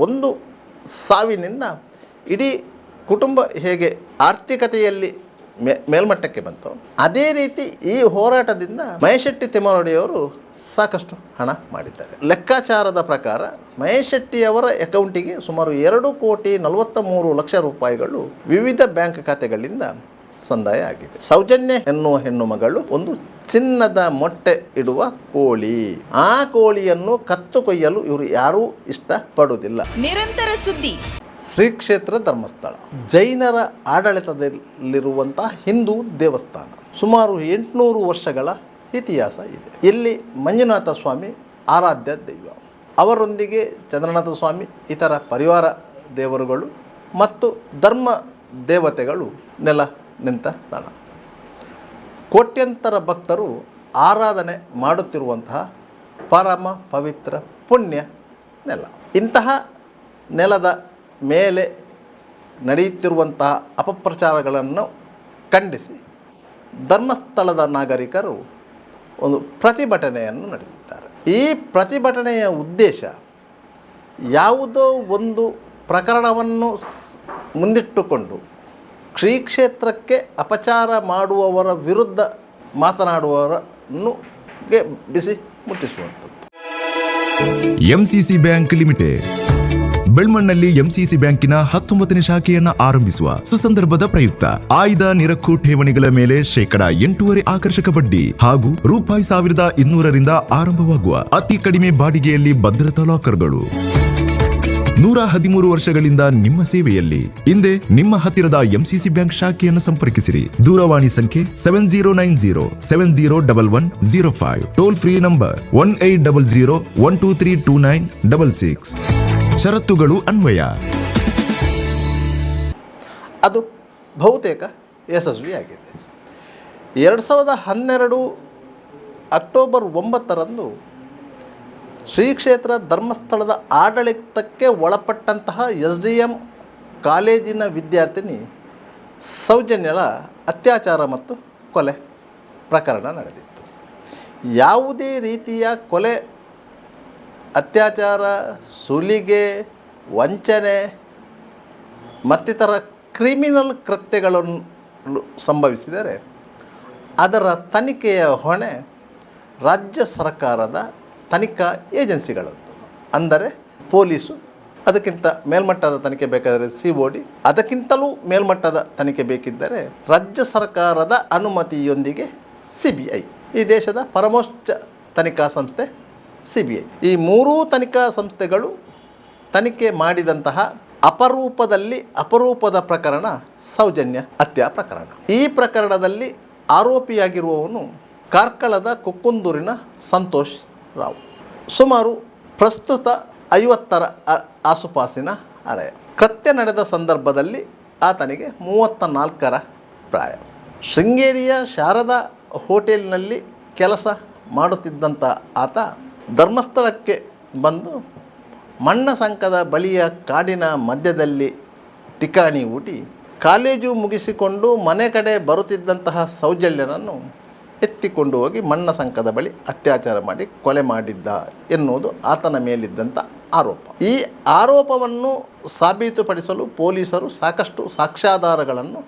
ಒಂದು ಸಾವಿನಿಂದ ಇಡೀ ಕುಟುಂಬ ಹೇಗೆ ಆರ್ಥಿಕತೆಯಲ್ಲಿ ಮೇಲ್ಮಟ್ಟಕ್ಕೆ ಬಂತು, ಅದೇ ರೀತಿ ಈ ಹೋರಾಟದಿಂದ ಮಹೇಶೆಟ್ಟಿ ತಿಮ್ಮರೊಡೆಯವರು ಸಾಕಷ್ಟು ಹಣ ಮಾಡಿದ್ದಾರೆ. ಲೆಕ್ಕಾಚಾರದ ಪ್ರಕಾರ ಮಹೇಶೆಟ್ಟಿಯವರ ಅಕೌಂಟಿಗೆ ಸುಮಾರು 2,43,00,000 ರೂಪಾಯಿಗಳು ವಿವಿಧ ಬ್ಯಾಂಕ್ ಖಾತೆಗಳಿಂದ ಸಂದಾಯ ಆಗಿದೆ. ಸೌಜನ್ಯ ಎನ್ನುವ ಹೆಣ್ಣು ಮಗಳು ಒಂದು ಚಿನ್ನದ ಮೊಟ್ಟೆ ಇಡುವ ಕೋಳಿ. ಆ ಕೋಳಿಯನ್ನು ಕತ್ತು ಕೊಯ್ಯಲು ಇವರು ಯಾರೂ ಇಷ್ಟಪಡುವುದಿಲ್ಲ. ನಿರಂತರ ಸುದ್ದಿ. ಶ್ರೀ ಕ್ಷೇತ್ರ ಧರ್ಮಸ್ಥಳ ಜೈನರ ಆಡಳಿತದಲ್ಲಿರುವಂತಹ ಹಿಂದೂ ದೇವಸ್ಥಾನ. ಸುಮಾರು 800 ವರ್ಷಗಳ ಇತಿಹಾಸ ಇದೆ. ಇಲ್ಲಿ ಮಂಜುನಾಥ ಸ್ವಾಮಿ ಆರಾಧ್ಯ ದೈವ. ಅವರೊಂದಿಗೆ ಚಂದ್ರನಾಥ ಸ್ವಾಮಿ, ಇತರ ಪರಿವಾರ ದೇವರುಗಳು ಮತ್ತು ಧರ್ಮ ದೇವತೆಗಳು ನೆಲ ನಿಂತ ಸ್ಥಳ. ಕೋಟ್ಯಂತರ ಭಕ್ತರು ಆರಾಧನೆ ಮಾಡುತ್ತಿರುವಂತಹ ಪರಮ ಪವಿತ್ರ ಪುಣ್ಯ ನೆಲ. ಇಂತಹ ನೆಲದ ಮೇಲೆ ನಡೆಯುತ್ತಿರುವಂತಹ ಅಪಪ್ರಚಾರಗಳನ್ನು ಖಂಡಿಸಿ ಧರ್ಮಸ್ಥಳದ ನಾಗರಿಕರು ಒಂದು ಪ್ರತಿಭಟನೆಯನ್ನು ನಡೆಸಿದ್ದಾರೆ. ಈ ಪ್ರತಿಭಟನೆಯ ಉದ್ದೇಶ ಯಾವುದೋ ಒಂದು ಪ್ರಕರಣವನ್ನು ಮುಂದಿಟ್ಟುಕೊಂಡು ಶ್ರೀ ಕ್ಷೇತ್ರಕ್ಕೆ ಅಪಚಾರ ಮಾಡುವವರ ವಿರುದ್ಧ ಮಾತನಾಡುವವರನ್ನು ಬಿಸಿ ಮುಟ್ಟಿಸುವಂಥದ್ದು. ಎಂಸಿಸಿ ಬ್ಯಾಂಕ್ ಲಿಮಿಟೆಡ್ ಬೆಳ್ಮಣ್ಣಲ್ಲಿ ಎಂಸಿಸಿ ಬ್ಯಾಂಕಿನ 19ನೇ ಶಾಖೆಯನ್ನ ಆರಂಭಿಸುವ ಸುಸಂದರ್ಭದ ಪ್ರಯುಕ್ತ ಆಯ್ದ ನಿರಕ್ಕು ಠೇವಣಿಗಳ ಮೇಲೆ ಶೇಕಡ 8.5% ಆಕರ್ಷಕ ಬಡ್ಡಿ ಹಾಗೂ ₹1,200ರಿಂದ ಆರಂಭವಾಗುವ ಅತಿ ಕಡಿಮೆ ಬಾಡಿಗೆಯಲ್ಲಿ ಭದ್ರತಾ ಲಾಕರ್ಗಳು. 113 ವರ್ಷಗಳಿಂದ ನಿಮ್ಮ ಸೇವೆಯಲ್ಲಿ. ಹಿಂದೆ ನಿಮ್ಮ ಹತ್ತಿರದ ಎಂಸಿಸಿ ಬ್ಯಾಂಕ್ ಶಾಖೆಯನ್ನು ಸಂಪರ್ಕಿಸಿರಿ. ದೂರವಾಣಿ ಸಂಖ್ಯೆ 7090701105. Toll free number 1800123296. ಷರತ್ತುಗಳು ಅನ್ವಯ. ಅದು ಬಹುತೇಕ ಯಶಸ್ವಿಯಾಗಿದೆ. 2012 ಅಕ್ಟೋಬರ್ 9ರಂದು ಶ್ರೀ ಕ್ಷೇತ್ರ ಧರ್ಮಸ್ಥಳದ ಆಡಳಿತಕ್ಕೆ ಒಳಪಟ್ಟಂತಹ SDM ಕಾಲೇಜಿನ ವಿದ್ಯಾರ್ಥಿನಿ ಸೌಜನ್ಯಳ ಅತ್ಯಾಚಾರ ಮತ್ತು ಕೊಲೆ ಪ್ರಕರಣ ನಡೆದಿತ್ತು. ಯಾವುದೇ ರೀತಿಯ ಕೊಲೆ, ಅತ್ಯಾಚಾರ, ಸುಲಿಗೆ, ವಂಚನೆ ಮತ್ತಿತರ ಕ್ರಿಮಿನಲ್ ಕೃತ್ಯಗಳನ್ನು ಸಂಭವಿಸಿದರೆ ಅದರ ತನಿಖೆಯ ಹೊಣೆ ರಾಜ್ಯ ಸರ್ಕಾರದ ತನಿಖಾ ಏಜೆನ್ಸಿಗಳದ್ದು. ಅಂದರೆ ಪೊಲೀಸು, ಅದಕ್ಕಿಂತ ಮೇಲ್ಮಟ್ಟದ ತನಿಖೆ ಬೇಕಾದರೆ COD, ಅದಕ್ಕಿಂತಲೂ ಮೇಲ್ಮಟ್ಟದ ತನಿಖೆ ಬೇಕಿದ್ದರೆ ರಾಜ್ಯ ಸರ್ಕಾರದ ಅನುಮತಿಯೊಂದಿಗೆ CBI, ಈ ದೇಶದ ಪರಮೋಚ್ಚ ತನಿಖಾ ಸಂಸ್ಥೆ CBI. ಈ ಮೂರೂ ತನಿಖಾ ಸಂಸ್ಥೆಗಳು ತನಿಖೆ ಮಾಡಿದಂತಹ ಅಪರೂಪದ ಪ್ರಕರಣ ಸೌಜನ್ಯ ಹತ್ಯಾ ಪ್ರಕರಣ. ಈ ಪ್ರಕರಣದಲ್ಲಿ ಆರೋಪಿಯಾಗಿರುವವನು ಕಾರ್ಕಳದ ಕೊಕ್ಕುಂದೂರಿನ ಸಂತೋಷ್ ರಾವ್. ಸುಮಾರು ಪ್ರಸ್ತುತ 50ರ ಆಸುಪಾಸಿನ ಹರೆಯ. ಕೃತ್ಯ ನಡೆದ ಸಂದರ್ಭದಲ್ಲಿ ಆತನಿಗೆ 34ರ ಪ್ರಾಯ. ಶೃಂಗೇರಿಯ ಶಾರದಾ ಹೋಟೆಲ್ನಲ್ಲಿ ಕೆಲಸ ಮಾಡುತ್ತಿದ್ದಂಥ ಆತ ಧರ್ಮಸ್ಥಳಕ್ಕೆ ಬಂದು ಮಣ್ಣಸಂಕದ ಬಳಿಯ ಕಾಡಿನ ಮಧ್ಯದಲ್ಲಿ ಠಿಕಾಣಿ ಹೂಡಿ ಕಾಲೇಜು ಮುಗಿಸಿಕೊಂಡು ಮನೆ ಕಡೆ ಬರುತ್ತಿದ್ದಂತಹ ಸೌಜನ್ಯನನ್ನು ಎತ್ತಿಕೊಂಡು ಹೋಗಿ ಮಣ್ಣಸಂಕದ ಬಳಿ ಅತ್ಯಾಚಾರ ಮಾಡಿ ಕೊಲೆ ಮಾಡಿದ್ದ ಎನ್ನುವುದು ಆತನ ಮೇಲಿದ್ದಂಥ ಆರೋಪ. ಈ ಆರೋಪವನ್ನು ಸಾಬೀತುಪಡಿಸಲು ಪೊಲೀಸರು ಸಾಕಷ್ಟು ಸಾಕ್ಷ್ಯಾಧಾರಗಳನ್ನು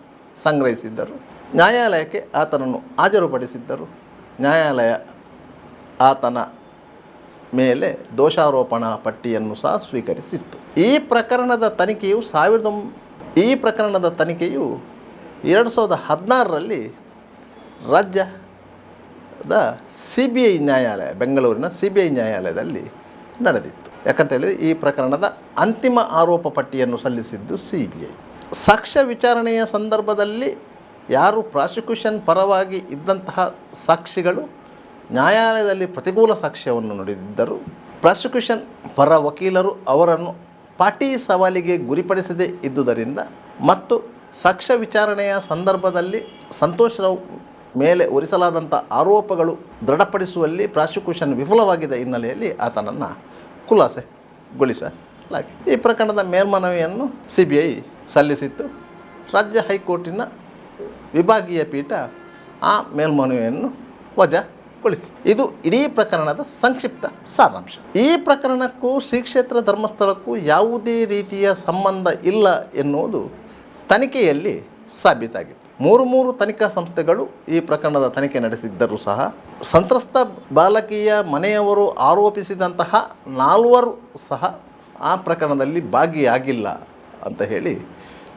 ಸಂಗ್ರಹಿಸಿದ್ದರು. ನ್ಯಾಯಾಲಯಕ್ಕೆ ಆತನನ್ನು ಹಾಜರುಪಡಿಸಿದ್ದರು. ನ್ಯಾಯಾಲಯ ಆತನ ಮೇಲೆ ದೋಷಾರೋಪಣಾ ಪಟ್ಟಿಯನ್ನು ಸಹ ಸ್ವೀಕರಿಸಿತ್ತು. ಈ ಪ್ರಕರಣದ ತನಿಖೆಯು 2016ರಲ್ಲಿ ರಾಜ್ಯದ CBI ನ್ಯಾಯಾಲಯ, ಬೆಂಗಳೂರಿನ CBI ನ್ಯಾಯಾಲಯದಲ್ಲಿ ನಡೆದಿತ್ತು. ಯಾಕಂತೇಳಿದರೆ ಈ ಪ್ರಕರಣದ ಅಂತಿಮ ಆರೋಪ ಪಟ್ಟಿಯನ್ನು ಸಲ್ಲಿಸಿದ್ದು CBI. ಸಾಕ್ಷ್ಯ ವಿಚಾರಣೆಯ ಸಂದರ್ಭದಲ್ಲಿ ಯಾರು ಪ್ರಾಸಿಕ್ಯೂಷನ್ ಪರವಾಗಿ ಇದ್ದಂತಹ ಸಾಕ್ಷಿಗಳು ನ್ಯಾಯಾಲಯದಲ್ಲಿ ಪ್ರತಿಕೂಲ ಸಾಕ್ಷ್ಯವನ್ನು ನುಡಿದಿದ್ದರು. ಪ್ರಾಸಿಕ್ಯೂಷನ್ ಪರ ವಕೀಲರು ಅವರನ್ನು ಪಾಟಿ ಸವಾಲಿಗೆ ಗುರಿಪಡಿಸದೇ ಇದ್ದುದರಿಂದ ಮತ್ತು ಸಾಕ್ಷ್ಯ ವಿಚಾರಣೆಯ ಸಂದರ್ಭದಲ್ಲಿ ಸಂತೋಷ್ ರಾವ್ ಮೇಲೆ ಹೊರಿಸಲಾದಂಥ ಆರೋಪಗಳು ದೃಢಪಡಿಸುವಲ್ಲಿ ಪ್ರಾಸಿಕ್ಯೂಷನ್ ವಿಫಲವಾಗಿದ್ದ ಹಿನ್ನೆಲೆಯಲ್ಲಿ ಆತನನ್ನು ಖುಲಾಸೆಗೊಳಿಸಲಾಗಿದೆ. ಈ ಪ್ರಕರಣದ ಮೇಲ್ಮನವಿಯನ್ನು CBI ಸಲ್ಲಿಸಿತ್ತು. ರಾಜ್ಯ ಹೈಕೋರ್ಟಿನ ವಿಭಾಗೀಯ ಪೀಠ ಆ ಮೇಲ್ಮನವಿಯನ್ನು ವಜಾಗೊಳಿಸಿತು. ಇದು ಇಡೀ ಪ್ರಕರಣದ ಸಂಕ್ಷಿಪ್ತ ಸಾರಾಂಶ. ಈ ಪ್ರಕರಣಕ್ಕೂ ಶ್ರೀ ಕ್ಷೇತ್ರ ಧರ್ಮಸ್ಥಳಕ್ಕೂ ಯಾವುದೇ ರೀತಿಯ ಸಂಬಂಧ ಇಲ್ಲ ಎನ್ನುವುದು ತನಿಖೆಯಲ್ಲಿ ಸಾಬೀತಾಗಿತ್ತು. ಮೂರು ತನಿಖಾ ಸಂಸ್ಥೆಗಳು ಈ ಪ್ರಕರಣದ ತನಿಖೆ ನಡೆಸಿದ್ದರೂ ಸಹ ಸಂತ್ರಸ್ತ ಬಾಲಕಿಯ ಮನೆಯವರು ಆರೋಪಿಸಿದಂತಹ 4 ಸಹ ಆ ಪ್ರಕರಣದಲ್ಲಿ ಭಾಗಿಯಾಗಿಲ್ಲ ಅಂತ ಹೇಳಿ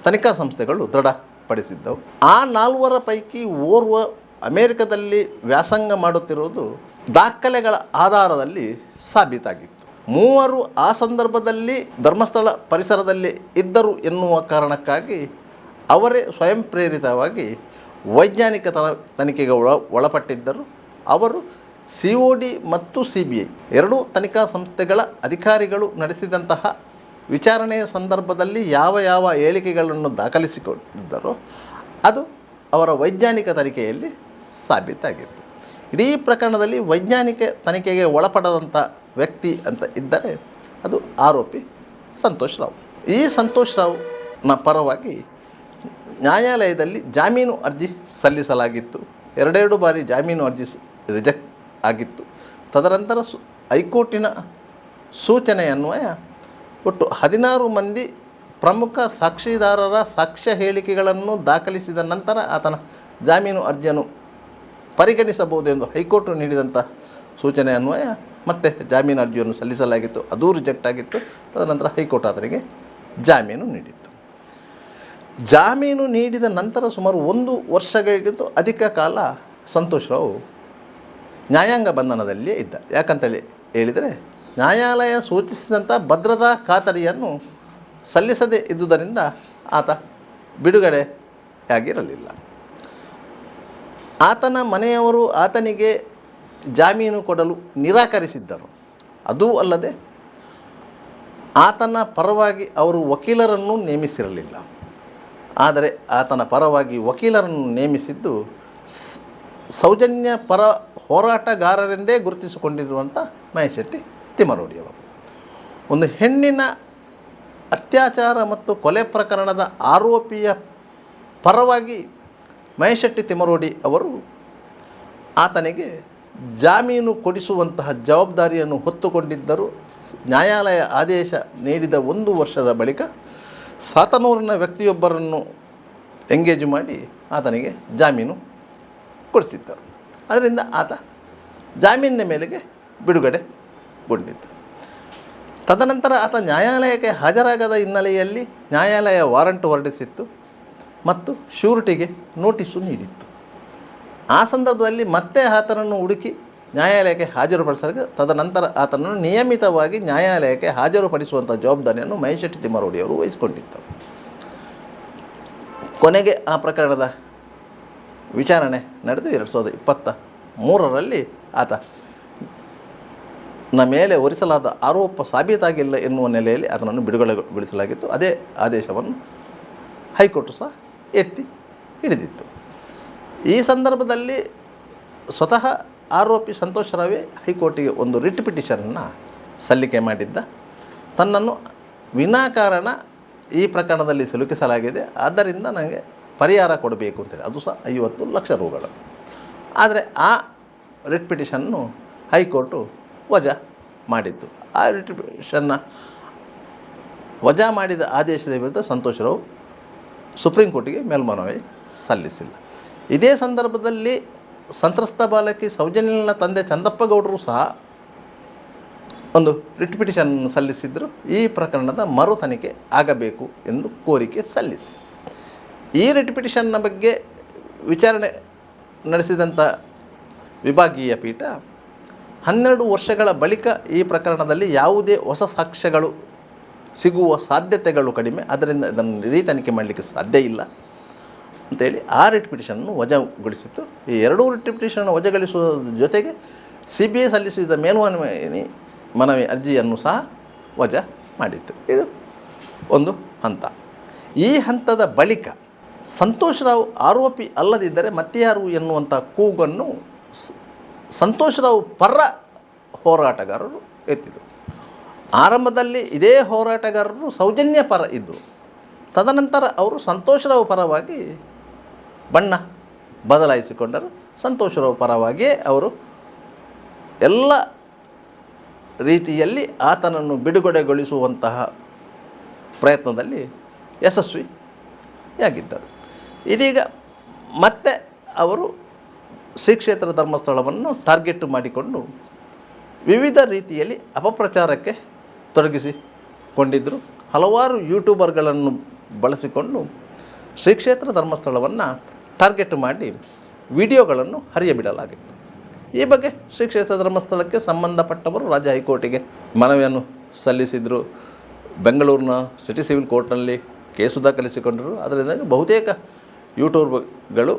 ತನಿಖಾ ಸಂಸ್ಥೆಗಳು ದೃಢಪಡಿಸಿದ್ದವು. ಆ 4 ಪೈಕಿ ಓರ್ವ ಅಮೆರಿಕದಲ್ಲಿ ವ್ಯಾಸಂಗ ಮಾಡುತ್ತಿರುವುದು ದಾಖಲೆಗಳ ಆಧಾರದಲ್ಲಿ ಸಾಬೀತಾಗಿತ್ತು. 3 ಆ ಸಂದರ್ಭದಲ್ಲಿ ಧರ್ಮಸ್ಥಳ ಪರಿಸರದಲ್ಲಿ ಇದ್ದರು ಎನ್ನುವ ಕಾರಣಕ್ಕಾಗಿ ಅವರೇ ಸ್ವಯಂ ಪ್ರೇರಿತವಾಗಿ ವೈಜ್ಞಾನಿಕ ತನಿಖೆಗೆ ಒಳಪಟ್ಟಿದ್ದರು. ಅವರು COD ಮತ್ತು CBI ಎರಡೂ ತನಿಖಾ ಸಂಸ್ಥೆಗಳ ಅಧಿಕಾರಿಗಳು ನಡೆಸಿದಂತಹ ವಿಚಾರಣೆಯ ಸಂದರ್ಭದಲ್ಲಿ ಯಾವ ಹೇಳಿಕೆಗಳನ್ನು ದಾಖಲಿಸಿಕೊಂಡಿದ್ದರೋ ಅದು ಅವರ ವೈಜ್ಞಾನಿಕ ತನಿಖೆಯಲ್ಲಿ ಸಾಬೀತಾಗಿತ್ತು. ಇಡೀ ಪ್ರಕರಣದಲ್ಲಿ ವೈಜ್ಞಾನಿಕ ತನಿಖೆಗೆ ಒಳಪಡದಂಥ ವ್ಯಕ್ತಿ ಅಂತ ಇದ್ದರೆ ಅದು ಆರೋಪಿ ಸಂತೋಷ್ ರಾವ್. ಈ ಸಂತೋಷ್ ರಾವ್ನ ಪರವಾಗಿ ನ್ಯಾಯಾಲಯದಲ್ಲಿ ಜಾಮೀನು ಅರ್ಜಿ ಸಲ್ಲಿಸಲಾಗಿತ್ತು. 2 ಬಾರಿ ಜಾಮೀನು ಅರ್ಜಿ ರಿಜೆಕ್ಟ್ ಆಗಿತ್ತು. ತದನಂತರ ಹೈಕೋರ್ಟಿನ ಸೂಚನೆಯನ್ವಯ ಒಟ್ಟು 16 ಮಂದಿ ಪ್ರಮುಖ ಸಾಕ್ಷಿದಾರರ ಸಾಕ್ಷ್ಯ ಹೇಳಿಕೆಗಳನ್ನು ದಾಖಲಿಸಿದ ನಂತರ ಆತನ ಜಾಮೀನು ಅರ್ಜಿಯನ್ನು ಪರಿಗಣಿಸಬಹುದೆಂದು ಹೈಕೋರ್ಟ್ ನೀಡಿದಂಥ ಸೂಚನೆ ಅನ್ವಯ ಮತ್ತೆ ಜಾಮೀನು ಅರ್ಜಿಯನ್ನು ಸಲ್ಲಿಸಲಾಗಿತ್ತು. ಅದೂ ರಿಜೆಕ್ಟ್ ಆಗಿತ್ತು. ತದನಂತರ ಹೈಕೋರ್ಟ್ ಆತನಿಗೆ ಜಾಮೀನು ನೀಡಿತ್ತು. ಜಾಮೀನು ನೀಡಿದ ನಂತರ ಸುಮಾರು 1 ವರ್ಷಗಳಿಗಿಂತ ಅಧಿಕ ಕಾಲ ಸಂತೋಷ್ ರಾವ್ ನ್ಯಾಯಾಂಗ ಬಂಧನದಲ್ಲಿಯೇ ಇದ್ದ. ಯಾಕಂತೇಳಿ ಹೇಳಿದರೆ ನ್ಯಾಯಾಲಯ ಸೂಚಿಸಿದಂಥ ಭದ್ರತಾ ಖಾತರಿಯನ್ನು ಸಲ್ಲಿಸದೇ ಇದ್ದುದರಿಂದ ಆತ ಬಿಡುಗಡೆಯಾಗಿರಲಿಲ್ಲ. ಆತನ ಮನೆಯವರು ಆತನಿಗೆ ಜಾಮೀನು ಕೊಡಲು ನಿರಾಕರಿಸಿದ್ದರು. ಅದೂ ಅಲ್ಲದೆ ಆತನ ಪರವಾಗಿ ಅವರು ವಕೀಲರನ್ನು ನೇಮಿಸಿರಲಿಲ್ಲ. ಆದರೆ ಆತನ ಪರವಾಗಿ ವಕೀಲರನ್ನು ನೇಮಿಸಿದ್ದು ಸೌಜನ್ಯ ಪರ ಹೋರಾಟಗಾರರೆಂದೇ ಗುರುತಿಸಿಕೊಂಡಿರುವಂಥ ಮಹೇಶ್ ಶೆಟ್ಟಿ ತಿಮರೋಡಿಯವರು. ಒಂದು ಹೆಣ್ಣಿನ ಅತ್ಯಾಚಾರ ಮತ್ತು ಕೊಲೆ ಪ್ರಕರಣದ ಆರೋಪಿಯ ಪರವಾಗಿ ಮಹೇಶ್ ಶೆಟ್ಟಿ ತಿಮರೋಡಿ ಅವರು ಆತನಿಗೆ ಜಾಮೀನು ಕೊಡಿಸುವಂತಹ ಜವಾಬ್ದಾರಿಯನ್ನು ಹೊತ್ತುಕೊಂಡಿದ್ದರು. ನ್ಯಾಯಾಲಯ ಆದೇಶ ನೀಡಿದ 1 ವರ್ಷದ ಬಳಿಕ ಸಾತನೂರಿನ ವ್ಯಕ್ತಿಯೊಬ್ಬರನ್ನು ಎಂಗೇಜ್ ಮಾಡಿ ಆತನಿಗೆ ಜಾಮೀನು ಕೊಡಿಸಿದ್ದರು. ಅದರಿಂದ ಆತ ಜಾಮೀನಿನ ಮೇಲೆಗೆ ಬಿಡುಗಡೆಗೊಂಡಿದ್ದ. ತದನಂತರ ಆತ ನ್ಯಾಯಾಲಯಕ್ಕೆ ಹಾಜರಾಗದ ಹಿನ್ನೆಲೆಯಲ್ಲಿ ನ್ಯಾಯಾಲಯ ವಾರಂಟ್ ಹೊರಡಿಸಿತ್ತು ಮತ್ತು ಶ್ಯೂರಿಟಿಗೆ ನೋಟಿಸು ನೀಡಿತ್ತು. ಆ ಸಂದರ್ಭದಲ್ಲಿ ಮತ್ತೆ ಆತನನ್ನು ಹುಡುಕಿ ನ್ಯಾಯಾಲಯಕ್ಕೆ ಹಾಜರುಪಡಿಸಲಾಗಿದೆ. ತದನಂತರ ಆತನನ್ನು ನಿಯಮಿತವಾಗಿ ನ್ಯಾಯಾಲಯಕ್ಕೆ ಹಾಜರುಪಡಿಸುವಂಥ ಜವಾಬ್ದಾರಿಯನ್ನು ಮಹೇಶ್ ಶೆಟ್ಟಿ ತಿಮರೋಡಿಯವರು ವಹಿಸಿಕೊಂಡಿದ್ದರು. ಕೊನೆಗೆ ಆ ಪ್ರಕರಣದ ವಿಚಾರಣೆ ನಡೆದು 2023ರಲ್ಲಿ ಆತನ ಮೇಲೆ ಹೊರಿಸಲಾದ ಆರೋಪ ಸಾಬೀತಾಗಿಲ್ಲ ಎನ್ನುವ ನೆಲೆಯಲ್ಲಿ ಆತನನ್ನು ಬಿಡುಗಡೆಗೊಳಿಸಲಾಗಿತ್ತು. ಅದೇ ಆದೇಶವನ್ನು ಹೈಕೋರ್ಟ್ ಸಹ ಎತ್ತಿ ಹಿಡಿದಿತ್ತು. ಈ ಸಂದರ್ಭದಲ್ಲಿ ಸ್ವತಃ ಆರೋಪಿ ಸಂತೋಷ್ ರಾವೇ ಹೈಕೋರ್ಟಿಗೆ ಒಂದು ರಿಟ್ ಪಿಟಿಷನನ್ನು ಸಲ್ಲಿಕೆ ಮಾಡಿದ್ದ. ತನ್ನನ್ನು ವಿನಾಕಾರಣ ಈ ಪ್ರಕರಣದಲ್ಲಿ ಸಿಲುಕಿಸಲಾಗಿದೆ, ಆದ್ದರಿಂದ ನನಗೆ ಪರಿಹಾರ ಕೊಡಬೇಕು ಅಂತೇಳಿ, ಅದು ಸಹ 50 ಲಕ್ಷ ರೂಗಳು. ಆದರೆ ಆ ರಿಟ್ ಪಿಟಿಷನ್ನು ಹೈಕೋರ್ಟು ವಜಾ ಮಾಡಿತ್ತು. ಆ ರಿಟ್ ಪಿಟಿಷನ್ನ ವಜಾ ಮಾಡಿದ ಆದೇಶದ ವಿರುದ್ಧ ಸಂತೋಷ್ ರಾವ್ ಸುಪ್ರೀಂ ಕೋರ್ಟಿಗೆ ಮೇಲ್ಮನವಿ ಸಲ್ಲಿಸಿಲ್ಲ. ಇದೇ ಸಂದರ್ಭದಲ್ಲಿ ಸಂತ್ರಸ್ತ ಬಾಲಕಿ ಸೌಜನ್ಯನ ತಂದೆ ಚಂದಪ್ಪ ಗೌಡರು ಸಹ ಒಂದು ರಿಟ್ ಪಿಟಿಷನ್ ಸಲ್ಲಿಸಿದ್ರು. ಈ ಪ್ರಕರಣದ ಮರು ತನಿಖೆ ಆಗಬೇಕು ಎಂದು ಕೋರಿಕೆ ಸಲ್ಲಿಸಿ ಈ ರಿಟ್ ಪಿಟಿಷನ್ನ ಬಗ್ಗೆ ವಿಚಾರಣೆ ನಡೆಸಿದಂಥ ವಿಭಾಗೀಯ ಪೀಠ 12 ವರ್ಷಗಳ ಬಳಿಕ ಈ ಪ್ರಕರಣದಲ್ಲಿ ಯಾವುದೇ ಹೊಸ ಸಾಕ್ಷ್ಯಗಳು ಸಿಗುವ ಸಾಧ್ಯತೆಗಳು ಕಡಿಮೆ, ಆದ್ದರಿಂದ ಇದನ್ನು ರೀತನಿಖೆ ಮಾಡಲಿಕ್ಕೆ ಸಾಧ್ಯ ಇಲ್ಲ ಅಂತೇಳಿ ಆ ರಿಟ್ ಪಿಟಿಷನನ್ನು ವಜಾಗೊಳಿಸಿತ್ತು. ಈ 2 ರಿಟ್ ಪಿಟಿಷನ್ ವಜಾಗೊಳಿಸುವ ಜೊತೆಗೆ CBI ಸಲ್ಲಿಸಿದ ಮನವಿ ಅರ್ಜಿಯನ್ನು ಸಹ ವಜಾ ಮಾಡಿತ್ತು. ಇದು ಒಂದು ಹಂತ. ಈ ಹಂತದ ಬಳಿಕ ಸಂತೋಷ್ ರಾವ್ ಆರೋಪಿ ಅಲ್ಲದಿದ್ದರೆ ಮತ್ತೆ ಯಾರು ಎನ್ನುವಂಥ ಕೂಗನ್ನು ಸಂತೋಷ್ ರಾವ್ ಪರ ಹೋರಾಟಗಾರರು ಎತ್ತಿದರು. ಆರಂಭದಲ್ಲಿ ಇದೇ ಹೋರಾಟಗಾರರು ಸೌಜನ್ಯ ಪರ ಇದ್ದರು. ತದನಂತರ ಅವರು ಸಂತೋಷ್ ರಾವ್ ಪರವಾಗಿ ಬಣ್ಣ ಬದಲಾಯಿಸಿಕೊಂಡರು. ಸಂತೋಷ್ ರಾವ್ ಪರವಾಗಿಯೇ ಅವರು ಎಲ್ಲ ರೀತಿಯಲ್ಲಿ ಆತನನ್ನು ಬಿಡುಗಡೆಗೊಳಿಸುವಂತಹ ಪ್ರಯತ್ನದಲ್ಲಿ ಯಶಸ್ವಿಯಾಗಿದ್ದರು. ಇದೀಗ ಮತ್ತೆ ಅವರು ಶ್ರೀ ಕ್ಷೇತ್ರ ಧರ್ಮಸ್ಥಳವನ್ನು ಟಾರ್ಗೆಟ್ ಮಾಡಿಕೊಂಡು ವಿವಿಧ ರೀತಿಯಲ್ಲಿ ಅಪಪ್ರಚಾರಕ್ಕೆ ತೊಡಗಿಸಿಕೊಂಡಿದ್ದರು. ಹಲವಾರು ಯೂಟ್ಯೂಬರ್ಗಳನ್ನು ಬಳಸಿಕೊಂಡು ಶ್ರೀ ಕ್ಷೇತ್ರ ಧರ್ಮಸ್ಥಳವನ್ನು ಟಾರ್ಗೆಟ್ ಮಾಡಿ ವಿಡಿಯೋಗಳನ್ನು ಹರಿಯಬಿಡಲಾಗಿತ್ತು. ಈ ಬಗ್ಗೆ ಶ್ರೀ ಕ್ಷೇತ್ರ ಧರ್ಮಸ್ಥಳಕ್ಕೆ ಸಂಬಂಧಪಟ್ಟವರು ರಾಜ್ಯ ಹೈಕೋರ್ಟಿಗೆ ಮನವಿಯನ್ನು ಸಲ್ಲಿಸಿದರು. ಬೆಂಗಳೂರಿನ ಸಿಟಿ ಸಿವಿಲ್ ಕೋರ್ಟ್ನಲ್ಲಿ ಕೇಸು ದಾಖಲಿಸಿಕೊಂಡರು. ಅದರಿಂದಾಗಿ ಬಹುತೇಕ ಯೂಟ್ಯೂಬ್ಗಳು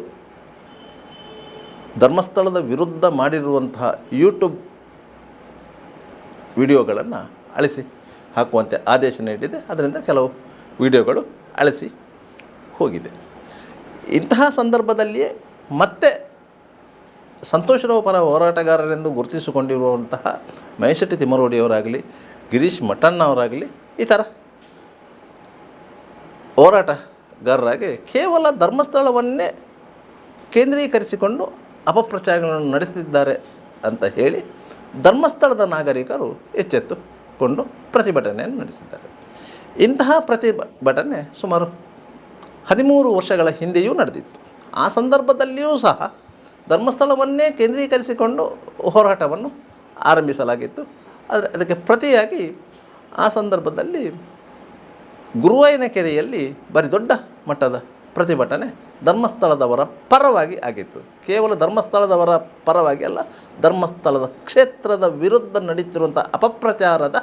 ಧರ್ಮಸ್ಥಳದ ವಿರುದ್ಧ ಮಾಡಿರುವಂತಹ ಯೂಟ್ಯೂಬ್ ವಿಡಿಯೋಗಳನ್ನು ಅಳಿಸಿ ಹಾಕುವಂತೆ ಆದೇಶ ನೀಡಿದೆ. ಅದರಿಂದ ಕೆಲವು ವಿಡಿಯೋಗಳು ಅಳಿಸಿ ಹೋಗಿದೆ. ಇಂತಹ ಸಂದರ್ಭದಲ್ಲಿಯೇ ಮತ್ತೆ ಸಂತೋಷರಾವ್ ಪರ ಹೋರಾಟಗಾರರೆಂದು ಗುರುತಿಸಿಕೊಂಡಿರುವಂತಹ ಮಹೇಶೆಟ್ಟಿ ತಿಮ್ಮರೋಡಿಯವರಾಗಲಿ, ಗಿರೀಶ್ ಮಠಣ್ಣ ಅವರಾಗಲಿ ಈ ಥರ ಹೋರಾಟಗಾರರಾಗಿ ಕೇವಲ ಧರ್ಮಸ್ಥಳವನ್ನೇ ಕೇಂದ್ರೀಕರಿಸಿಕೊಂಡು ಅಪಪ್ರಚಾರಗಳನ್ನು ನಡೆಸುತ್ತಿದ್ದಾರೆ ಅಂತ ಹೇಳಿ ಧರ್ಮಸ್ಥಳದ ನಾಗರಿಕರು ಎಚ್ಚೆತ್ತುಕೊಂಡು ಪ್ರತಿಭಟನೆಯನ್ನು ನಡೆಸಿದ್ದಾರೆ. ಇಂತಹ ಪ್ರತಿಭಟನೆ ಸುಮಾರು 13 ವರ್ಷಗಳ ಹಿಂದೆಯೂ ನಡೆದಿತ್ತು. ಆ ಸಂದರ್ಭದಲ್ಲಿಯೂ ಸಹ ಧರ್ಮಸ್ಥಳವನ್ನೇ ಕೇಂದ್ರೀಕರಿಸಿಕೊಂಡು ಹೋರಾಟವನ್ನು ಆರಂಭಿಸಲಾಗಿತ್ತು. ಆದರೆ ಅದಕ್ಕೆ ಪ್ರತಿಯಾಗಿ ಆ ಸಂದರ್ಭದಲ್ಲಿ ಗುರುವಾಯನಕೆರೆಯಲ್ಲಿ ಭಾರಿ ದೊಡ್ಡ ಮಟ್ಟದ ಪ್ರತಿಭಟನೆ ಧರ್ಮಸ್ಥಳದವರ ಪರವಾಗಿ ಆಗಿತ್ತು. ಕೇವಲ ಧರ್ಮಸ್ಥಳದವರ ಪರವಾಗಿ ಅಲ್ಲ, ಧರ್ಮಸ್ಥಳದ ಕ್ಷೇತ್ರದ ವಿರುದ್ಧ ನಡೀತಿರುವಂಥ ಅಪಪ್ರಚಾರದ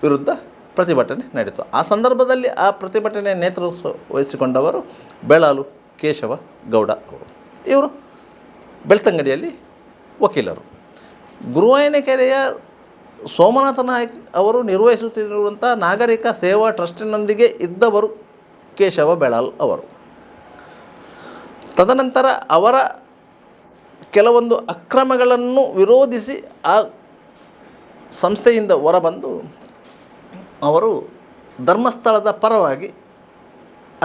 ವಿರುದ್ಧ ಪ್ರತಿಭಟನೆ ನಡೀತು. ಆ ಸಂದರ್ಭದಲ್ಲಿ ಆ ಪ್ರತಿಭಟನೆ ನೇತೃತ್ವ ವಹಿಸಿಕೊಂಡವರು ಬೆಳಾಲು ಕೇಶವ ಗೌಡ ಅವರು. ಇವರು ಬೆಳ್ತಂಗಡಿಯಲ್ಲಿ ವಕೀಲರು. ಗುರುವಾಯನಕೆರೆಯ ಸೋಮನಾಥ ನಾಯಕ್ ಅವರು ನಿರ್ವಹಿಸುತ್ತಿರುವಂಥ ನಾಗರಿಕ ಸೇವಾ ಟ್ರಸ್ಟಿನೊಂದಿಗೆ ಇದ್ದವರು ಕೇಶವ ಬೆಳಾಲ್ ಅವರು. ತದನಂತರ ಅವರ ಕೆಲವೊಂದು ಅಕ್ರಮಗಳನ್ನು ವಿರೋಧಿಸಿ ಆ ಸಂಸ್ಥೆಯಿಂದ ಹೊರಬಂದು ಅವರು ಧರ್ಮಸ್ಥಳದ ಪರವಾಗಿ,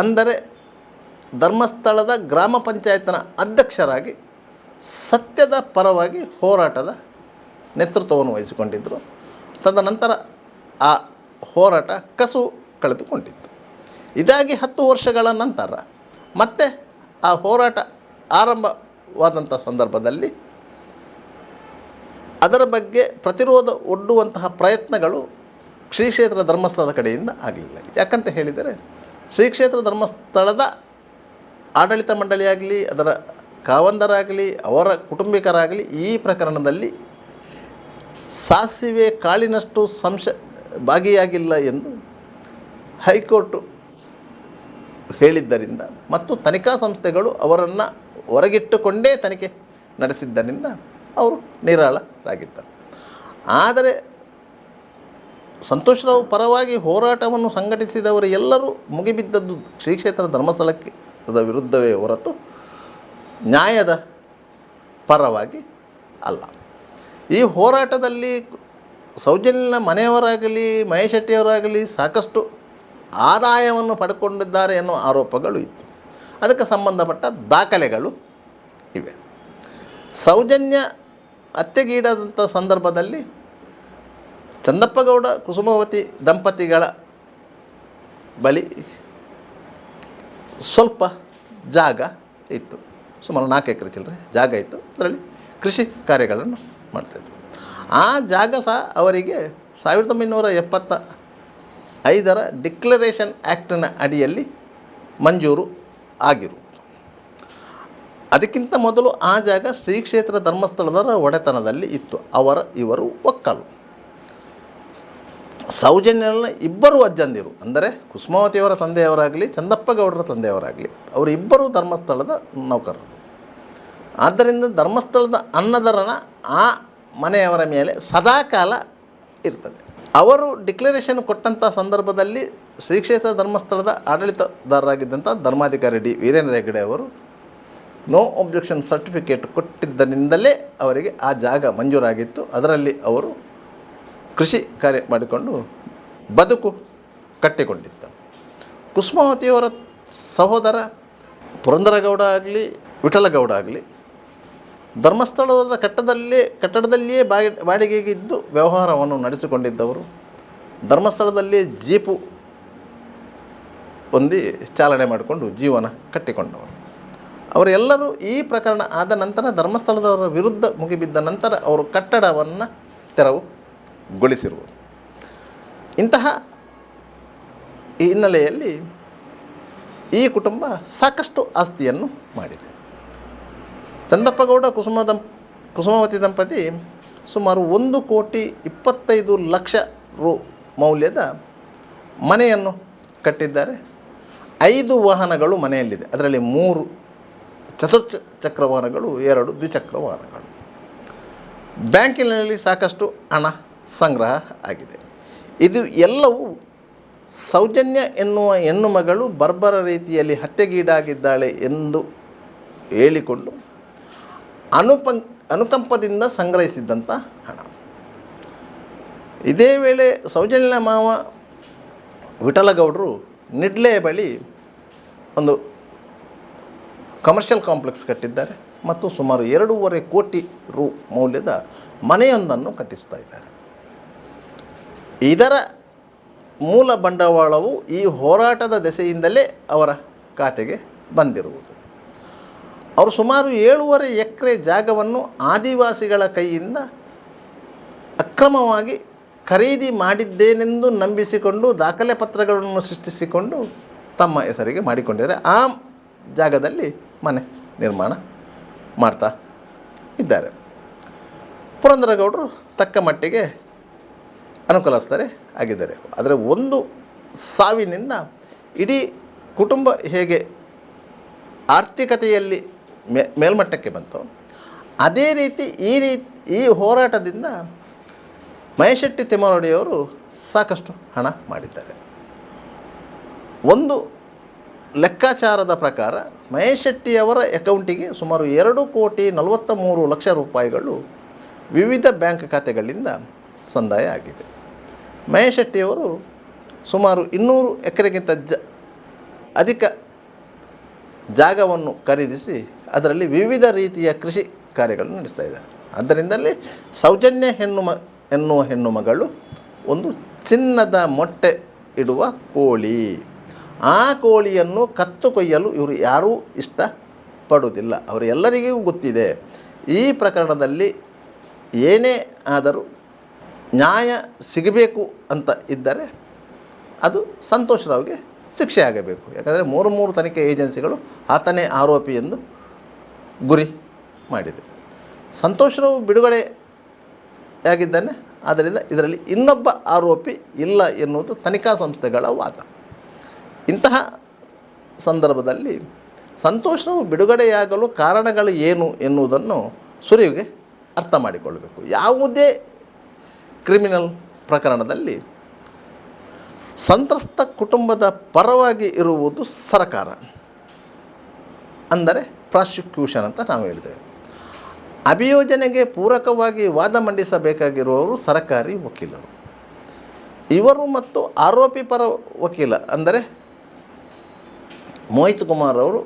ಅಂದರೆ ಧರ್ಮಸ್ಥಳದ ಗ್ರಾಮ ಪಂಚಾಯತ್ನ ಅಧ್ಯಕ್ಷರಾಗಿ ಸತ್ಯದ ಪರವಾಗಿ ಹೋರಾಟದ ನೇತೃತ್ವವನ್ನು ವಹಿಸಿಕೊಂಡಿದ್ದರು. ತದನಂತರ ಆ ಹೋರಾಟ ಕಸು ಕಳೆದುಕೊಂಡಿತ್ತು. ಇದಾಗಿ 10 ವರ್ಷಗಳ ನಂತರ ಮತ್ತೆ ಆ ಹೋರಾಟ ಆರಂಭವಾದಂಥ ಸಂದರ್ಭದಲ್ಲಿ ಅದರ ಬಗ್ಗೆ ಪ್ರತಿರೋಧ ಒಡ್ಡುವಂತಹ ಪ್ರಯತ್ನಗಳು ಶ್ರೀ ಕ್ಷೇತ್ರ ಧರ್ಮಸ್ಥಳದ ಕಡೆಯಿಂದ ಆಗಲಿಲ್ಲ. ಯಾಕಂತ ಹೇಳಿದರೆ ಶ್ರೀ ಕ್ಷೇತ್ರ ಧರ್ಮಸ್ಥಳದ ಆಡಳಿತ ಮಂಡಳಿಯಾಗಲಿ, ಅದರ ಕಾವಂದರಾಗಲಿ, ಅವರ ಕುಟುಂಬಿಕರಾಗಲಿ ಈ ಪ್ರಕರಣದಲ್ಲಿ ಸಾಸಿವೆ ಕಾಳಿನಷ್ಟು ಭಾಗಿಯಾಗಿಲ್ಲ ಎಂದು ಹೈಕೋರ್ಟು ಹೇಳಿದ್ದರಿಂದ ಮತ್ತು ತನಿಖಾ ಸಂಸ್ಥೆಗಳು ಅವರನ್ನು ಹೊರಗಿಟ್ಟುಕೊಂಡೇ ತನಿಖೆ ನಡೆಸಿದ್ದರಿಂದ ಅವರು ನಿರಾಳರಾಗಿದ್ದರು. ಆದರೆ ಸಂತೋಷರಾವ್ ಪರವಾಗಿ ಹೋರಾಟವನ್ನು ಸಂಘಟಿಸಿದವರು ಎಲ್ಲರೂ ಮುಗಿಬಿದ್ದದ್ದು ಶ್ರೀ ಕ್ಷೇತ್ರ ಧರ್ಮಸ್ಥಳಕ್ಕೆ ವಿರುದ್ಧವೇ ಹೊರತು ನ್ಯಾಯದ ಪರವಾಗಿ ಅಲ್ಲ. ಈ ಹೋರಾಟದಲ್ಲಿ ಸೌಜನ್ಯನ ಮನೆಯವರಾಗಲಿ, ಮಹೇಶೆಟ್ಟಿಯವರಾಗಲಿ ಸಾಕಷ್ಟು ಆದಾಯವನ್ನು ಪಡ್ಕೊಂಡಿದ್ದಾರೆ ಎನ್ನುವ ಆರೋಪಗಳು ಇತ್ತು. ಅದಕ್ಕೆ ಸಂಬಂಧಪಟ್ಟ ದಾಖಲೆಗಳು ಇವೆ. ಸೌಜನ್ಯ ಹತ್ಯೆಗೀಡಾದಂಥ ಸಂದರ್ಭದಲ್ಲಿ ಚಂದಪ್ಪಗೌಡ ಕುಸುಮಾವತಿ ದಂಪತಿಗಳ ಬಳಿ ಸ್ವಲ್ಪ ಜಾಗ ಇತ್ತು. ಸುಮಾರು 4 ಎಕರೆ ಚಿಲ್ಲರೆ ಜಾಗ ಇತ್ತು. ಅದರಲ್ಲಿ ಕೃಷಿ ಕಾರ್ಯಗಳನ್ನು ಮಾಡ್ತಾಯಿದ್ರು. ಆ ಜಾಗ ಸಹ ಅವರಿಗೆ 1975ರ ಡಿಕ್ಲರೇಷನ್ ಆ್ಯಕ್ಟಿನ ಅಡಿಯಲ್ಲಿ ಮಂಜೂರು ಆಗಿರುವುದು. ಅದಕ್ಕಿಂತ ಮೊದಲು ಆ ಜಾಗ ಶ್ರೀ ಕ್ಷೇತ್ರ ಧರ್ಮಸ್ಥಳದ ಒಡೆತನದಲ್ಲಿ ಇತ್ತು. ಇವರು ಒಕ್ಕಲು. ಸೌಜನ್ಯನ ಇಬ್ಬರು ಅಜ್ಜಂದಿರು, ಅಂದರೆ ಕುಸುಮಾವತಿಯವರ ತಂದೆಯವರಾಗಲಿ, ಚಂದಪ್ಪಗೌಡರ ತಂದೆಯವರಾಗಲಿ, ಅವರಿಬ್ಬರೂ ಧರ್ಮಸ್ಥಳದ ನೌಕರರು. ಆದ್ದರಿಂದ ಧರ್ಮಸ್ಥಳದ ಅನ್ನದರನ ಆ ಮನೆಯವರ ಮೇಲೆ ಸದಾಕಾಲ ಇರ್ತದೆ. ಅವರು ಡಿಕ್ಲರೇಷನ್ ಕೊಟ್ಟಂಥ ಸಂದರ್ಭದಲ್ಲಿ ಶ್ರೀ ಕ್ಷೇತ್ರ ಧರ್ಮಸ್ಥಳದ ಆಡಳಿತದಾರರಾಗಿದ್ದಂಥ ಧರ್ಮಾಧಿಕಾರಿ ಡಿ ವೀರೇಂದ್ರ ಹೆಗ್ಗಡೆ ಅವರು ನೋ ಒಬ್ಜೆಕ್ಷನ್ ಸರ್ಟಿಫಿಕೇಟ್ ಕೊಟ್ಟಿದ್ದರಿಂದಲೇ ಅವರಿಗೆ ಆ ಜಾಗ ಮಂಜೂರಾಗಿತ್ತು. ಅದರಲ್ಲಿ ಅವರು ಕೃಷಿ ಕಾರ್ಯ ಮಾಡಿಕೊಂಡು ಬದುಕು ಕಟ್ಟಿಕೊಂಡಿದ್ದರು. ಕುಸುಮಾವತಿಯವರ ಸಹೋದರ ಪುರಂದರಗೌಡ ಆಗಲಿ, ವಿಠಲಗೌಡ ಆಗಲಿ, ಧರ್ಮಸ್ಥಳದ ಕಟ್ಟಡದಲ್ಲಿಯೇ ಬಾಡಿಗೆಗೆ ಇದ್ದು ವ್ಯವಹಾರವನ್ನು ನಡೆಸಿಕೊಂಡಿದ್ದವರು. ಧರ್ಮಸ್ಥಳದಲ್ಲಿ ಜೀಪು ಹೊಂದಿ ಚಾಲನೆ ಮಾಡಿಕೊಂಡು ಜೀವನ ಕಟ್ಟಿಕೊಂಡವರು. ಅವರೆಲ್ಲರೂ ಈ ಪ್ರಕರಣ ಆದ ನಂತರ ಧರ್ಮಸ್ಥಳದವರ ವಿರುದ್ಧ ಮುಗಿಬಿದ್ದ ನಂತರ ಅವರು ಕಟ್ಟಡವನ್ನು ತೆರವುಗೊಳಿಸಿರುವುದು. ಇಂತಹ ಹಿನ್ನೆಲೆಯಲ್ಲಿ ಈ ಕುಟುಂಬ ಸಾಕಷ್ಟು ಆಸ್ತಿಯನ್ನು ಮಾಡಿದೆ. ಚಂದಪ್ಪಗೌಡ ಕುಸುಮಾವತಿ ದಂಪತಿ ಸುಮಾರು 1,25,00,000 ರು ಮೌಲ್ಯದ ಮನೆಯನ್ನು ಕಟ್ಟಿದ್ದಾರೆ. 5 ವಾಹನಗಳು ಮನೆಯಲ್ಲಿದೆ. ಅದರಲ್ಲಿ 3 ಚತುರ್ಚಕ್ರ ವಾಹನಗಳು, 2 ದ್ವಿಚಕ್ರ ವಾಹನಗಳು. ಬ್ಯಾಂಕಿನಲ್ಲಿ ಸಾಕಷ್ಟು ಹಣ ಸಂಗ್ರಹ ಆಗಿದೆ. ಇದು ಎಲ್ಲವೂ ಸೌಜನ್ಯ ಎನ್ನುವ ಹೆಣ್ಣು ಮಗಳು ಬರ್ಬರ ರೀತಿಯಲ್ಲಿ ಹತ್ಯೆಗೀಡಾಗಿದ್ದಾಳೆ ಎಂದು ಹೇಳಿಕೊಂಡು ಅನುಕಂಪದಿಂದ ಸಂಗ್ರಹಿಸಿದ್ದಂಥ ಹಣ. ಇದೇ ವೇಳೆ ಸೌಜನ್ಯ ಮಾವ ವಿಠಲಗೌಡರು ನಿಡ್ಲೆಯ ಬಳಿ ಒಂದು ಕಮರ್ಷಿಯಲ್ ಕಾಂಪ್ಲೆಕ್ಸ್ ಕಟ್ಟಿದ್ದಾರೆ ಮತ್ತು ಸುಮಾರು 2.5 ಕೋಟಿ ರು ಮೌಲ್ಯದ ಮನೆಯೊಂದನ್ನು ಕಟ್ಟಿಸ್ತಾ ಇದ್ದಾರೆ. ಇದರ ಮೂಲ ಬಂಡವಾಳವು ಈ ಹೋರಾಟದ ದೆಸೆಯಿಂದಲೇ ಅವರ ಖಾತೆಗೆ ಬಂದಿರುವುದು. ಅವರು ಸುಮಾರು 7.5 ಎಕರೆ ಜಾಗವನ್ನು ಆದಿವಾಸಿಗಳ ಕೈಯಿಂದ ಅಕ್ರಮವಾಗಿ ಖರೀದಿ ಮಾಡಿದ್ದೇನೆಂದು ನಂಬಿಸಿಕೊಂಡು ದಾಖಲೆ ಪತ್ರಗಳನ್ನು ಸೃಷ್ಟಿಸಿಕೊಂಡು ತಮ್ಮ ಹೆಸರಿಗೆ ಮಾಡಿಕೊಂಡಿದ್ದಾರೆ. ಆ ಜಾಗದಲ್ಲಿ ಮನೆ ನಿರ್ಮಾಣ ಮಾಡ್ತಾ ಇದ್ದಾರೆ. ಪುರಂದರಗೌಡರು ತಕ್ಕ ಮಟ್ಟಿಗೆ ಅನುಕೂಲಸ್ಥರೇ ಆಗಿದ್ದಾರೆ. ಆದರೆ ಒಂದು ಸಾವಿನಿಂದ ಇಡೀ ಕುಟುಂಬ ಹೇಗೆ ಆರ್ಥಿಕತೆಯಲ್ಲಿ ಮೇಲ್ಮಟ್ಟಕ್ಕೆ ಬಂತು, ಅದೇ ರೀತಿ ಈ ಹೋರಾಟದಿಂದ ಮಹೇಶೆಟ್ಟಿ ತಿಮ್ಮರೊಡೆಯವರು ಸಾಕಷ್ಟು ಹಣ ಮಾಡಿದ್ದಾರೆ. ಒಂದು ಲೆಕ್ಕಾಚಾರದ ಪ್ರಕಾರ ಮಹೇಶೆಟ್ಟಿಯವರ ಅಕೌಂಟಿಗೆ ಸುಮಾರು 2,43,00,000 ರೂಪಾಯಿಗಳು ವಿವಿಧ ಬ್ಯಾಂಕ್ ಖಾತೆಗಳಿಂದ ಸಂದಾಯ ಆಗಿದೆ. ಮಹೇಶೆಟ್ಟಿಯವರು ಸುಮಾರು 200 ಎಕರೆಗಿಂತ ಅಧಿಕ ಜಾಗವನ್ನು ಖರೀದಿಸಿ ಅದರಲ್ಲಿ ವಿವಿಧ ರೀತಿಯ ಕೃಷಿ ಕಾರ್ಯಗಳನ್ನು ನಡೆಸ್ತಾ ಇದ್ದಾರೆ. ಅದರಿಂದಲೇ ಸೌಜನ್ಯ ಎನ್ನುವ ಹೆಣ್ಣು ಮಗಳು ಒಂದು ಚಿನ್ನದ ಮೊಟ್ಟೆ ಇಡುವ ಕೋಳಿ. ಆ ಕೋಳಿಯನ್ನು ಕತ್ತು ಕೊಯ್ಯಲು ಇವರು ಯಾರೂ ಇಷ್ಟಪಡುವುದಿಲ್ಲ. ಅವರೆಲ್ಲರಿಗೂ ಗೊತ್ತಿದೆ ಈ ಪ್ರಕರಣದಲ್ಲಿ ಏನೇ ಆದರೂ ನ್ಯಾಯ ಸಿಗಬೇಕು ಅಂತ ಇದ್ದರೆ ಅದು ಸಂತೋಷ್ ರಾವ್ಗೆ ಶಿಕ್ಷೆ ಆಗಬೇಕು. ಯಾಕಂದರೆ 3 ತನಿಖೆ ಏಜೆನ್ಸಿಗಳು ಆತನೇ ಆರೋಪಿ ಎಂದು ಗುರಿ ಮಾಡಿದೆ. ಸಂತೋಷ್ ರಾವ್ ಬಿಡುಗಡೆಯಾಗಿದ್ದಾನೆ. ಆದ್ದರಿಂದ ಇದರಲ್ಲಿ ಇನ್ನೊಬ್ಬ ಆರೋಪಿ ಇಲ್ಲ ಎನ್ನುವುದು ತನಿಖಾ ಸಂಸ್ಥೆಗಳ ವಾದ. ಇಂತಹ ಸಂದರ್ಭದಲ್ಲಿ ಸಂತೋಷ್ ರಾವ್ ಬಿಡುಗಡೆಯಾಗಲು ಕಾರಣಗಳು ಏನು ಎನ್ನುವುದನ್ನು ಸುರಿವಿಗೆ ಅರ್ಥ ಮಾಡಿಕೊಳ್ಳಬೇಕು. ಯಾವುದೇ ಕ್ರಿಮಿನಲ್ ಪ್ರಕರಣದಲ್ಲಿ ಸಂತ್ರಸ್ತ ಕುಟುಂಬದ ಪರವಾಗಿ ಇರುವುದು ಸರ್ಕಾರ, ಅಂದರೆ ಪ್ರಾಸಿಕ್ಯೂಷನ್ ಅಂತ ನಾವು ಹೇಳ್ತೇವೆ. ಅಭಿಯೋಜನೆಗೆ ಪೂರಕವಾಗಿ ವಾದ ಮಂಡಿಸಬೇಕಾಗಿರುವವರು ಸರ್ಕಾರಿ ವಕೀಲರು. ಇವರು ಮತ್ತು ಆರೋಪಿ ಪರ ವಕೀಲ ಅಂದರೆ ಮೋಹಿತ್ ಕುಮಾರ್ ಅವರು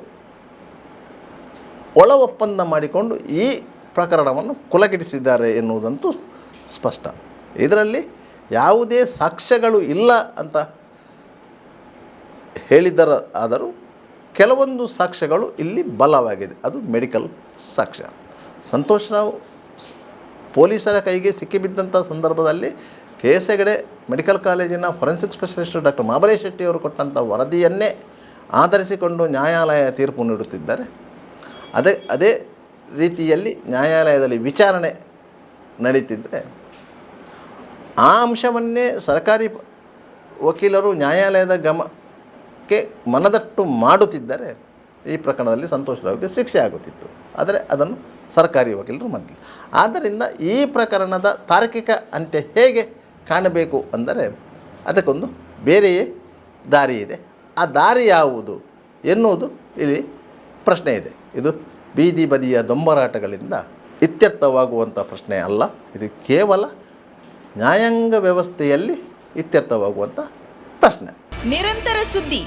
ಒಳ ಒಪ್ಪಂದ ಮಾಡಿಕೊಂಡು ಈ ಪ್ರಕರಣವನ್ನು ಕೊಲಗಿಡಿಸಿದ್ದಾರೆ ಎನ್ನುವುದಂತೂ ಸ್ಪಷ್ಟ. ಇದರಲ್ಲಿ ಯಾವುದೇ ಸಾಕ್ಷ್ಯಗಳು ಇಲ್ಲ ಅಂತ ಹೇಳಿದರಾದರೂ ಕೆಲವೊಂದು ಸಾಕ್ಷ್ಯಗಳು ಇಲ್ಲಿ ಬಲವಾಗಿದೆ. ಅದು ಮೆಡಿಕಲ್ ಸಾಕ್ಷ್ಯ. ಸಂತೋಷ್ ರಾವ್ ಪೊಲೀಸರ ಕೈಗೆ ಸಿಕ್ಕಿಬಿದ್ದಂಥ ಸಂದರ್ಭದಲ್ಲಿ KS ಹೆಗಡೆ ಮೆಡಿಕಲ್ ಕಾಲೇಜಿನ forensic specialist doctor Mahabalesh Shetty ಅವರು ಕೊಟ್ಟಂಥ ವರದಿಯನ್ನೇ ಆಧರಿಸಿಕೊಂಡು ನ್ಯಾಯಾಲಯ ತೀರ್ಪು ನೀಡುತ್ತಿದ್ದಾರೆ. ಅದೇ ರೀತಿಯಲ್ಲಿ ನ್ಯಾಯಾಲಯದಲ್ಲಿ ವಿಚಾರಣೆ ನಡೀತಿದ್ದರೆ ಆ ಅಂಶವನ್ನೇ ಸರ್ಕಾರಿ ವಕೀಲರು ನ್ಯಾಯಾಲಯದ ಗಮನಕ್ಕೆ ಮನದಟ್ಟು ಮಾಡುತ್ತಿದ್ದರೆ ಈ ಪ್ರಕರಣದಲ್ಲಿ ಸಂತೋಷ್ ರಾವ್ಗೆ ಶಿಕ್ಷೆ ಆಗುತ್ತಿತ್ತು. ಆದರೆ ಅದನ್ನು ಸರ್ಕಾರಿ ವಕೀಲರು ಮಾಡಲಿಲ್ಲ. ಆದ್ದರಿಂದ ಈ ಪ್ರಕರಣದ ತಾರ್ಕಿಕ ಅಂತ್ಯ ಹೇಗೆ ಕಾಣಬೇಕು ಅಂದರೆ ಅದಕ್ಕೊಂದು ಬೇರೆಯೇ ದಾರಿ ಇದೆ. ಆ ದಾರಿ ಯಾವುದು ಎನ್ನುವುದು ಇಲ್ಲಿ ಪ್ರಶ್ನೆ ಇದೆ. ಇದು ಬೀದಿ ಬದಿಯ ದೊಂಬರಾಟಗಳಿಂದ ಇತ್ಯರ್ಥವಾಗುವಂಥ ಪ್ರಶ್ನೆ ಅಲ್ಲ. ಇದು ಕೇವಲ ನ್ಯಾಯಾಂಗ ವ್ಯವಸ್ಥೆಯಲ್ಲಿ ಇತ್ಯರ್ಥವಾಗುವಂಥ ಪ್ರಶ್ನೆ. ನಿರಂತರ ಸುದ್ದಿ